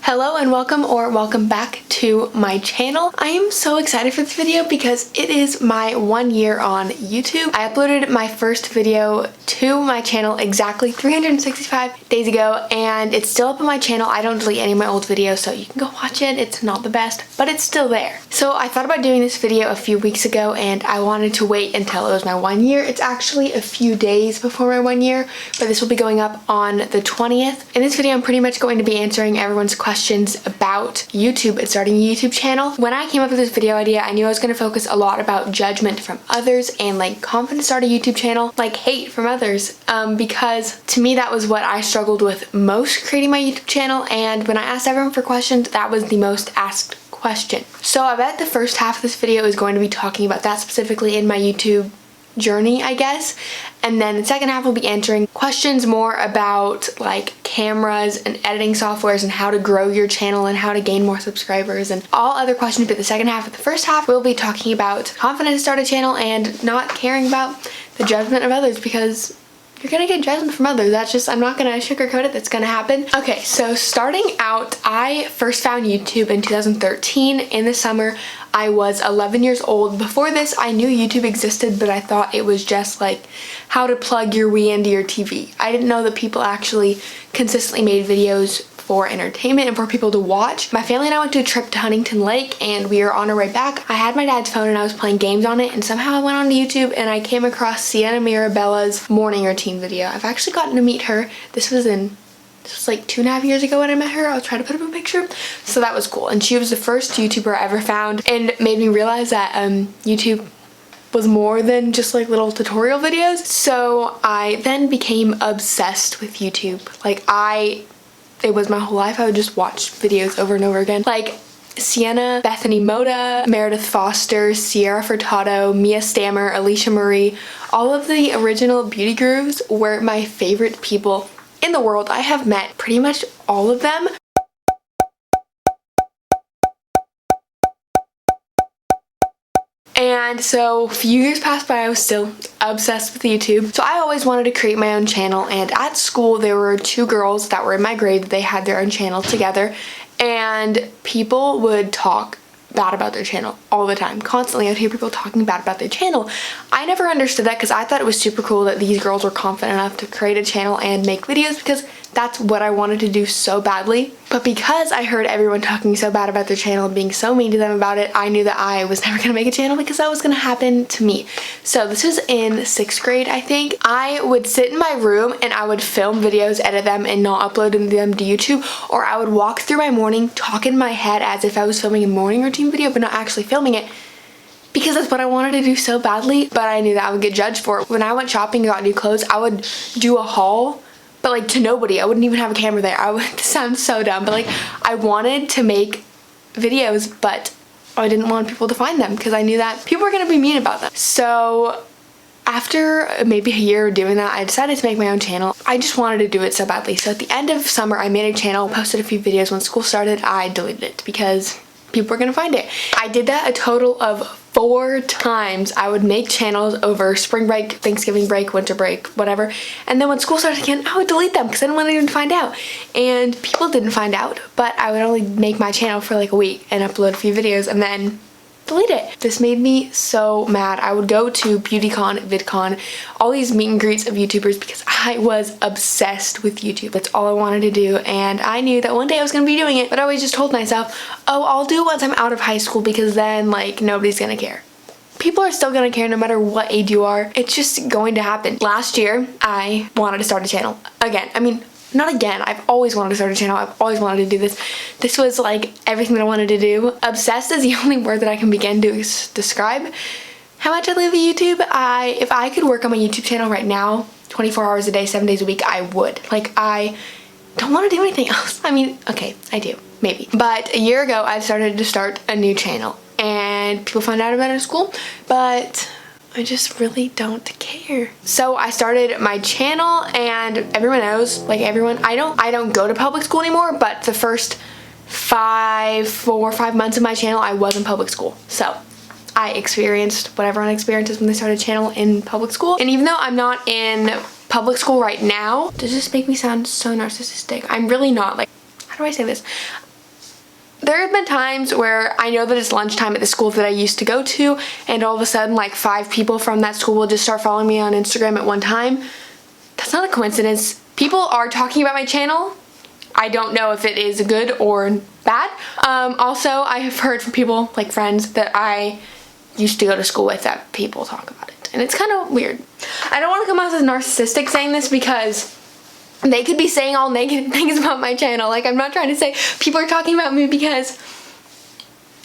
Hello and welcome back to my channel. I am so excited for this video because it is my 1 year on YouTube. I uploaded my first video to my channel exactly 365 days ago and it's still up on my channel. I don't delete any of my old videos, so you can go watch it. It's not the best, but it's still there. So I thought about doing this video a few weeks ago and I wanted to wait until it was my 1 year. It's actually a few days before my 1 year, but this will be going up on the 20th. In this video, I'm pretty much going to be answering everyone's questions about YouTube and starting a YouTube channel. When I came up with this video idea, I knew I was going to focus a lot about judgment from others and like confidence start a YouTube channel, like hate from others, because to me that was what I struggled with most creating my YouTube channel, and when I asked everyone for questions, that was the most asked question. So I bet the first half of this video is going to be talking about that specifically in my YouTube journey, I guess, and then the second half will be answering questions more about like cameras and editing softwares and how to grow your channel and how to gain more subscribers and all other questions. But the second half of the first half will be talking about confidence to start a channel and not caring about the judgment of others, because you're gonna get judgment from others. That's just, I'm not gonna sugarcoat it, that's gonna happen. Okay, so starting out, I first found YouTube in 2013 in the summer. I was 11 years old. Before this, I knew YouTube existed, but I thought it was just like how to plug your Wii into your TV. I didn't know that people actually consistently made videos for entertainment and for people to watch. My family and I went to a trip to Huntington Lake and we were on our way back. I had my dad's phone and I was playing games on it, and somehow I went onto YouTube and I came across Sienna Mirabella's morning routine video. I've actually gotten to meet her. This was like 2.5 years ago when I met her. I'll try to put up a picture. So that was cool. And she was the first YouTuber I ever found and made me realize that YouTube was more than just like little tutorial videos. So I then became obsessed with YouTube. Like it was my whole life. I would just watch videos over and over again. Like Sienna, Bethany Moda, Meredith Foster, Sierra Furtado, Mia Stammer, Alicia Marie, all of the original beauty gurus were my favorite people in the world. I have met pretty much all of them. And so a few years passed by, I was still obsessed with YouTube. So I always wanted to create my own channel, and at school there were 2 girls that were in my grade. They had their own channel together, and people would talk bad about their channel all the time. Constantly I'd hear people talking bad about their channel. I never understood that because I thought it was super cool that these girls were confident enough to create a channel and make videos, because that's what I wanted to do so badly. But because I heard everyone talking so bad about their channel and being so mean to them about it, I knew that I was never gonna make a channel because that was gonna happen to me. So this was in 6th grade, I think. I would sit in my room and I would film videos, edit them, and not upload them to YouTube, or I would walk through my morning, talk in my head as if I was filming a morning routine video but not actually filming it, because that's what I wanted to do so badly. But I knew that I would get judged for it. When I went shopping and got new clothes, I would do a haul, but like to nobody. I wouldn't even have a camera there. This sounds so dumb, but like I wanted to make videos, but I didn't want people to find them because I knew that people were gonna be mean about them. So after maybe a year of doing that, I decided to make my own channel. I just wanted to do it so badly. So at the end of summer, I made a channel, posted a few videos. When school started, I deleted it because people were gonna find it. I did that a total of 4 times. I would make channels over spring break, Thanksgiving break, winter break, whatever. And then when school started again, I would delete them because I didn't want anyone to find out. And people didn't find out, but I would only make my channel for like a week and upload a few videos and then delete it. This made me so mad. I would go to BeautyCon, VidCon, all these meet and greets of YouTubers because I was obsessed with YouTube. That's all I wanted to do, and I knew that one day I was gonna be doing it, but I always just told myself, oh, I'll do it once I'm out of high school because then like nobody's gonna care. People are still gonna care no matter what age you are. It's just going to happen. Last year, I wanted to start a channel again. I mean, not again. I've always wanted to start a channel. I've always wanted to do this. This was like everything that I wanted to do. Obsessed is the only word that I can begin to describe how much I love YouTube. If I could work on my YouTube channel right now, 24 hours a day, 7 days a week, I would. Like, I don't want to do anything else. I mean, okay, I do, maybe. But a year ago, I started to start a new channel, and people found out about it at school, but I just really don't care. So I started my channel, and everyone knows, like everyone, I don't go to public school anymore, but the first 4 or 5 months of my channel, I was in public school. So I experienced what everyone experiences when they start a channel in public school. And even though I'm not in public school right now, does this make me sound so narcissistic? I'm really not. Like, how do I say this? There have been times where I know that it's lunchtime at the school that I used to go to, and all of a sudden like 5 people from that school will just start following me on Instagram at one time. That's not a coincidence. People are talking about my channel. I don't know if it is good or bad. Also, I have heard from people, like friends, that I used to go to school with, that people talk about it. And it's kind of weird. I don't want to come off as narcissistic saying this, because they could be saying all negative things about my channel. Like, I'm not trying to say people are talking about me because,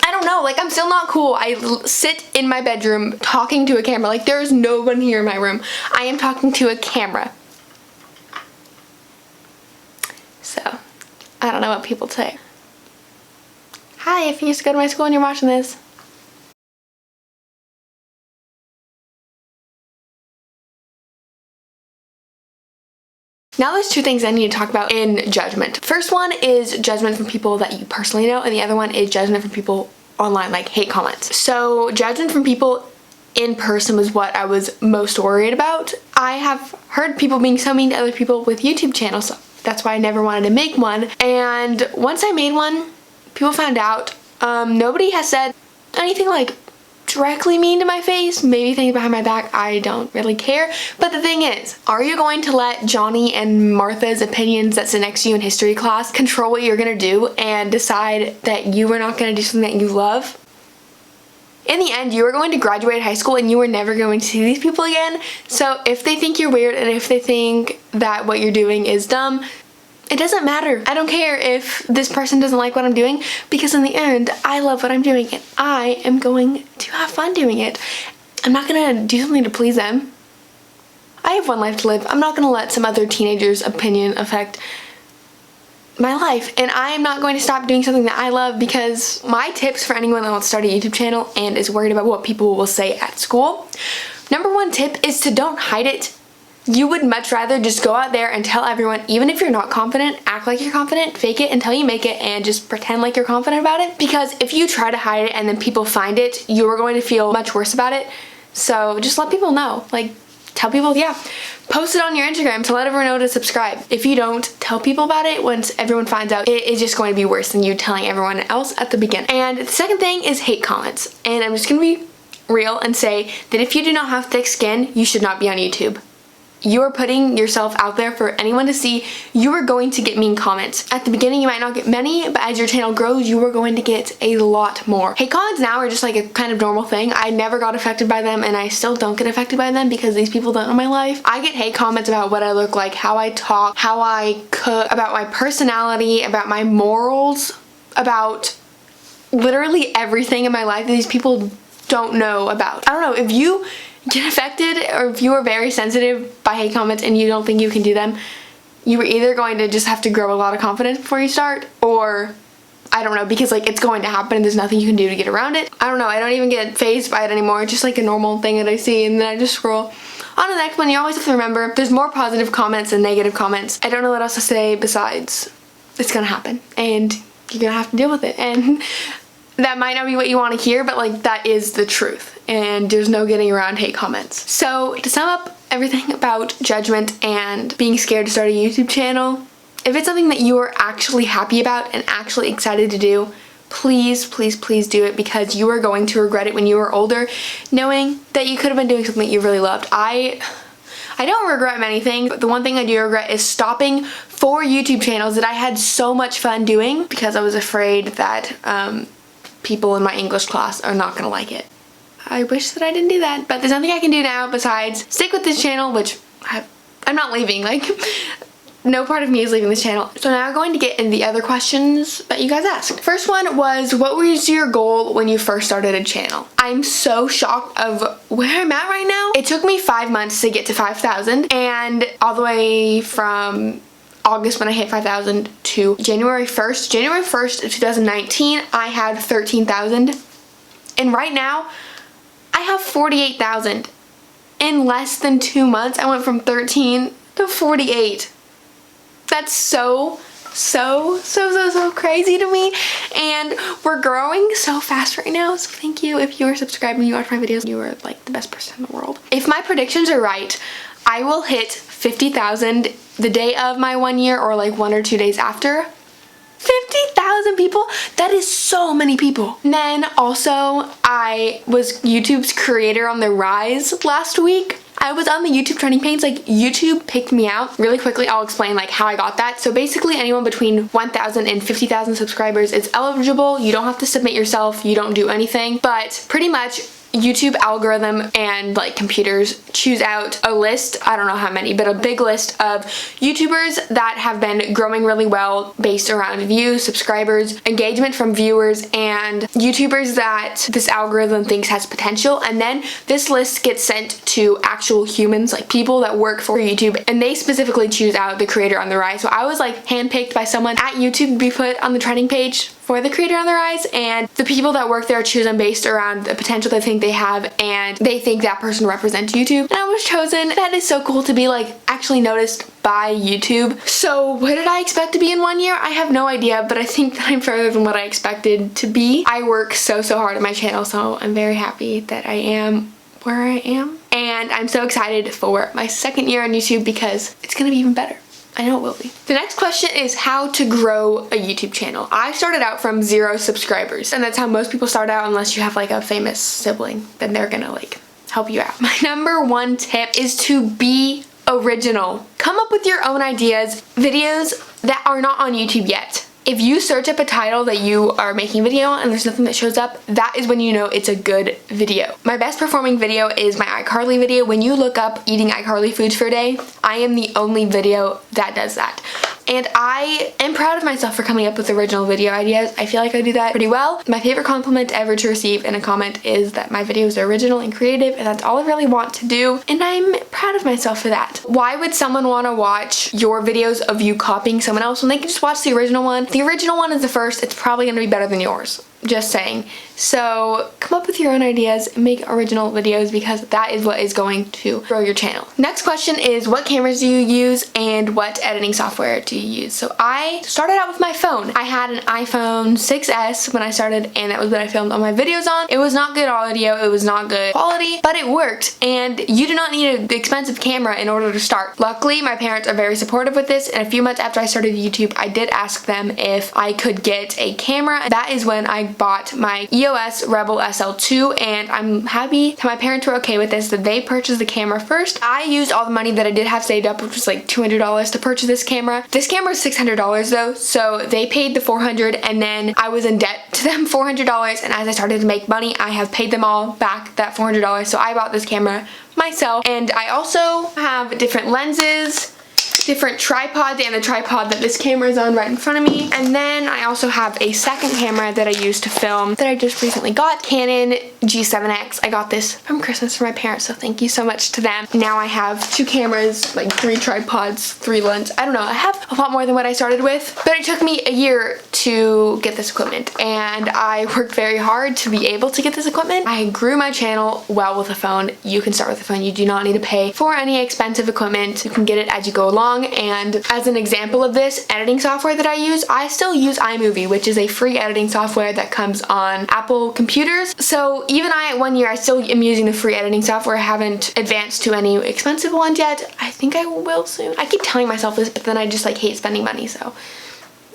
I don't know, like, I'm still not cool. I sit in my bedroom talking to a camera. Like, there's no one here in my room. I am talking to a camera. So, I don't know what people say. Hi, if you used to go to my school and you're watching this. Now there's 2 things I need to talk about in judgment. First one is judgment from people that you personally know, and the other one is judgment from people online, like hate comments. So judgment from people in person was what I was most worried about. I have heard people being so mean to other people with YouTube channels, so that's why I never wanted to make one. And once I made one, people found out. Nobody has said anything like directly mean to my face, maybe things behind my back. I don't really care. But the thing is, are you going to let Johnny and Martha's opinions that sit next to you in history class control what you're gonna do and decide that you are not gonna do something that you love? In the end, you are going to graduate high school and you are never going to see these people again. So if they think you're weird and if they think that what you're doing is dumb, it doesn't matter. I don't care if this person doesn't like what I'm doing, because in the end, I love what I'm doing and I am going to have fun doing it. I'm not gonna do something to please them. I have one life to live. I'm not gonna let some other teenager's opinion affect my life, and I am not going to stop doing something that I love. Because my tips for anyone that wants to start a YouTube channel and is worried about what people will say at school, number 1 tip is to don't hide it. You would much rather just go out there and tell everyone, even if you're not confident, act like you're confident, fake it until you make it, and just pretend like you're confident about it. Because if you try to hide it and then people find it, you're going to feel much worse about it. So just let people know. Like, tell people, yeah. Post it on your Instagram to let everyone know to subscribe. If you don't tell people about it, once everyone finds out, it is just going to be worse than you telling everyone else at the beginning. And the second thing is hate comments. And I'm just going to be real and say that if you do not have thick skin, you should not be on YouTube. You are putting yourself out there for anyone to see. You are going to get mean comments. At the beginning, you might not get many, but as your channel grows, you are going to get a lot more. Hate comments now are just like a kind of normal thing. I never got affected by them, and I still don't get affected by them because these people don't know my life. I get hate comments about what I look like, how I talk, how I cook, about my personality, about my morals, about literally everything in my life that these people don't know about. I don't know, if you get affected or if you are very sensitive by hate comments and you don't think you can do them, you are either going to just have to grow a lot of confidence before you start, or I don't know, because like it's going to happen and there's nothing you can do to get around it. I don't know, I don't even get fazed by it anymore. It's just like a normal thing that I see, and then I just scroll on to the next one. You always have to remember there's more positive comments than negative comments. I don't know what else to say besides it's gonna happen and you're gonna have to deal with it, and that might not be what you want to hear, but like that is the truth, and there's no getting around hate comments. So to sum up everything about judgment and being scared to start a YouTube channel, if it's something that you are actually happy about and actually excited to do, please, please, please do it, because you are going to regret it when you are older, knowing that you could have been doing something that you really loved. I don't regret many things, but the one thing I do regret is stopping 4 YouTube channels that I had so much fun doing because I was afraid that people in my English class are not gonna like it. I wish that I didn't do that, but there's nothing I can do now besides stick with this channel, which I'm not leaving. Like, no part of me is leaving this channel. So now we're going to get into the other questions that you guys asked. First one was, what was your goal when you first started a channel? I'm so shocked of where I'm at right now. It took me 5 months to get to 5,000, and all the way from August when I hit 5,000 to January 1st of 2019, I had 13,000. And right now, I have 48,000. In less than 2 months, I went from 13 to 48. That's so crazy to me, and we're growing so fast right now. So thank you if you are subscribed and you watch my videos. You are like the best person in the world. If my predictions are right, I will hit 50,000 the day of my 1 year, or like 1 or 2 days after. 50,000 people? That is so many people. And then also, I was YouTube's creator on the rise last week. I was on the YouTube trending page, like YouTube picked me out. Really quickly, I'll explain like how I got that. So basically anyone between 1,000 and 50,000 subscribers is eligible. You don't have to submit yourself, you don't do anything, but pretty much YouTube algorithm and like computers choose out a list, I don't know how many, but a big list of YouTubers that have been growing really well based around views, subscribers, engagement from viewers, and YouTubers that this algorithm thinks has potential. And then this list gets sent to actual humans, like people that work for YouTube, and they specifically choose out the creator on the rise. So I was like handpicked by someone at YouTube to be put on the trending page for the creator on the rise, and the people that work there choose them based around the potential they think they have, and they think that person represents YouTube, and I was chosen. That is so cool to be like actually noticed by YouTube. So what did I expect to be in 1 year? I have no idea, but I think that I'm further than what I expected to be. I work so hard on my channel, so I'm very happy that I am where I am, and I'm so excited for my second year on YouTube because it's gonna be even better. I know it will be. The next question is how to grow a YouTube channel. I started out from 0 subscribers, and that's how most people start out unless you have like a famous sibling, then they're gonna like help you out. My number 1 tip is to be original. Come up with your own ideas, videos that are not on YouTube yet. If you search up a title that you are making a video on and there's nothing that shows up, that is when you know it's a good video. My best performing video is my iCarly video. When you look up eating iCarly foods for a day, I am the only video that does that. And I am proud of myself for coming up with original video ideas. I feel like I do that pretty well. My favorite compliment ever to receive in a comment is that my videos are original and creative, and that's all I really want to do, and I'm proud of myself for that. Why would someone want to watch your videos of you copying someone else when they can just watch the original one? If the original one is the first, it's probably going to be better than yours. Just saying. So come up with your own ideas and make original videos because that is what is going to grow your channel. Next question is what cameras do you use and what editing software do you use? So I started out with my phone. I had an iPhone 6S when I started, and that was what I filmed all my videos on. It was not good audio, it was not good quality, but it worked, and you do not need an expensive camera in order to start. Luckily, my parents are very supportive with this, and a few months after I started YouTube, I did ask them if I could get a camera. That is when I bought my EOS Rebel SL2, and I'm happy that my parents were okay with this, that they purchased the camera first. I used all the money that I did have saved up, which was like $200 to purchase this camera. This camera is $600 though, so they paid the $400, and then I was in debt to them $400, and as I started to make money, I have paid them all back that $400, so I bought this camera myself. And I also have different lenses, different tripods, and the tripod that this camera is on right in front of me. And then I also have a second camera that I use to film that I just recently got, Canon G7X. I got this from Christmas for my parents, so thank you so much to them. Now I have 2 cameras, like 3 tripods, 3 lenses. I don't know, I have a lot more than what I started with, but it took me a year to get this equipment, and I worked very hard to be able to get this equipment. I grew my channel well with a phone. You can start with a phone. You do not need to pay for any expensive equipment. You can get it as you go along. And as an example of this editing software that I still use iMovie, which is a free editing software that comes on Apple computers. So even at 1 year, I still am using the free editing software. I haven't advanced to any expensive ones yet. I think I will soon. I keep telling myself this, but then I just like hate spending money, so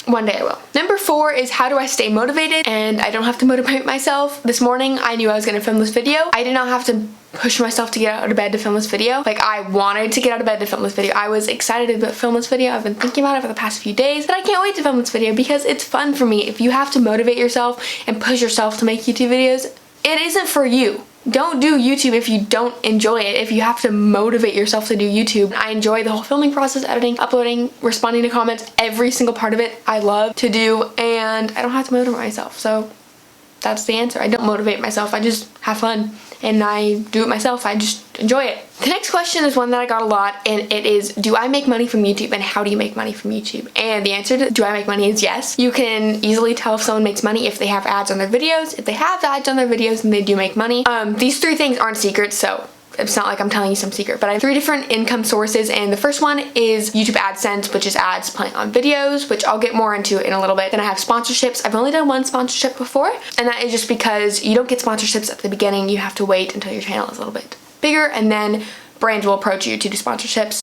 one day I will. Number 4 is how do I stay motivated? And I don't have to motivate myself. This morning I knew I was gonna film this video. I did not have to push myself to get out of bed to film this video. Like, I wanted to get out of bed to film this video. I was excited to film this video. I've been thinking about it for the past few days, and I can't wait to film this video because it's fun for me. If you have to motivate yourself and push yourself to make YouTube videos, it isn't for you. Don't do YouTube if you don't enjoy it, if you have to motivate yourself to do YouTube. I enjoy the whole filming process, editing, uploading, responding to comments, every single part of it I love to do, and I don't have to motivate myself, so that's the answer. I don't motivate myself, I just have fun, and I do it myself. I just enjoy it. The next question is one that I got a lot, and it is, do I make money from YouTube, and how do you make money from YouTube? And the answer to do I make money is yes. You can easily tell if someone makes money if they have ads on their videos. If they have ads on their videos, then they do make money. These 3 things aren't secrets, so it's not like I'm telling you some secret, but I have 3 different income sources, and the first one is YouTube AdSense, which is ads playing on videos, which I'll get more into in a little bit. Then I have sponsorships. I've only done 1 sponsorship before, and that is just because you don't get sponsorships at the beginning. You have to wait until your channel is a little bit bigger, and then brands will approach you to do sponsorships.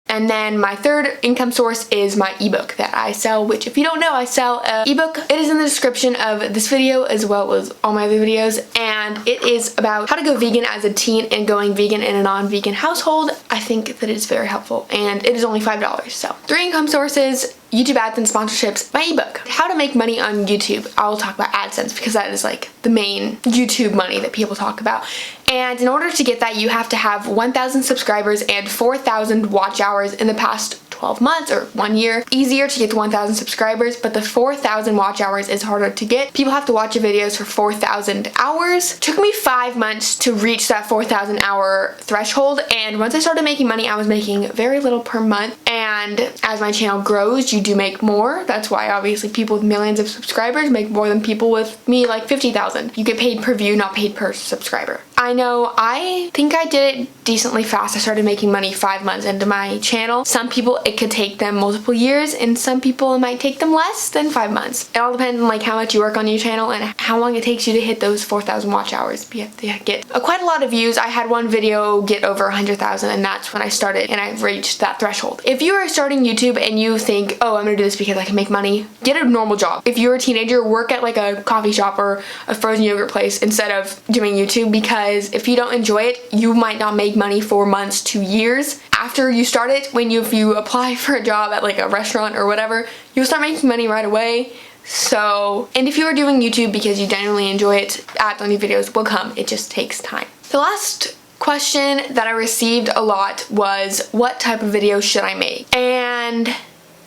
And then my third income source is my ebook that I sell, which if you don't know, I sell an ebook. It is in the description of this video as well as all my other videos, and it is about how to go vegan as a teen and going vegan in a non-vegan household. I think that it's very helpful, and it is only $5. So 3 income sources: YouTube ads and sponsorships, my ebook. How to make money on YouTube. I'll talk about AdSense because that is like the main YouTube money that people talk about. And in order to get that, you have to have 1,000 subscribers and 4,000 watch hours in the past 12 months or 1 year. Easier to get to 1,000 subscribers, but the 4,000 watch hours is harder to get. People have to watch your videos for 4,000 hours. It took me 5 months to reach that 4,000 hour threshold, and once I started making money, I was making very little per month. And as my channel grows, you do make more. That's why obviously people with millions of subscribers make more than people with me like 50,000. You get paid per view, not paid per subscriber. I know, I think I did it decently fast. I started making money 5 months into my channel. Some people, it could take them multiple years, and some people it might take them less than 5 months. It all depends on like how much you work on your channel and how long it takes you to hit those 4,000 watch hours. You have to get quite a lot of views. I had one video get over 100,000, and that's when I started and I reached that threshold. If you are starting YouTube and you think, oh, I'm gonna do this because I can make money, get a normal job. If you're a teenager, work at like a coffee shop or a frozen yogurt place instead of doing YouTube, because if you don't enjoy it, you might not make money for months to years. After you start it, if you apply for a job at like a restaurant or whatever, you'll start making money right away. So, and if you are doing YouTube because you genuinely enjoy it, ads on your videos will come. It just takes time. The last question that I received a lot was, what type of videos should I make? And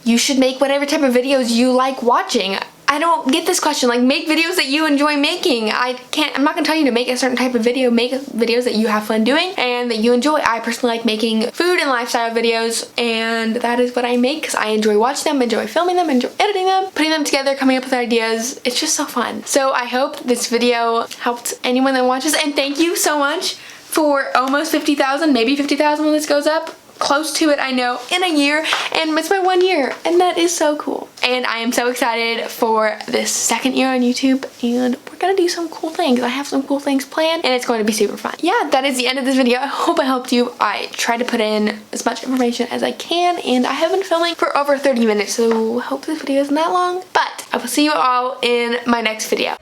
you should make whatever type of videos you like watching. I don't get this question, like, make videos that you enjoy making. I'm not gonna tell you to make a certain type of video. Make videos that you have fun doing and that you enjoy. I personally like making food and lifestyle videos, and that is what I make because I enjoy watching them, enjoy filming them, enjoy editing them, putting them together, coming up with ideas. It's just so fun. So I hope this video helped anyone that watches, and thank you so much for almost 50,000, maybe 50,000 when this goes up. Close to it, I know, in a year, and it's my 1 year, and that is so cool. And I am so excited for this second year on YouTube, and we're gonna do some cool things. I have some cool things planned, and it's going to be super fun. Yeah, that is the end of this video. I hope I helped you. I tried to put in as much information as I can, and I have been filming for over 30 minutes, so I hope this video isn't that long, but I will see you all in my next video.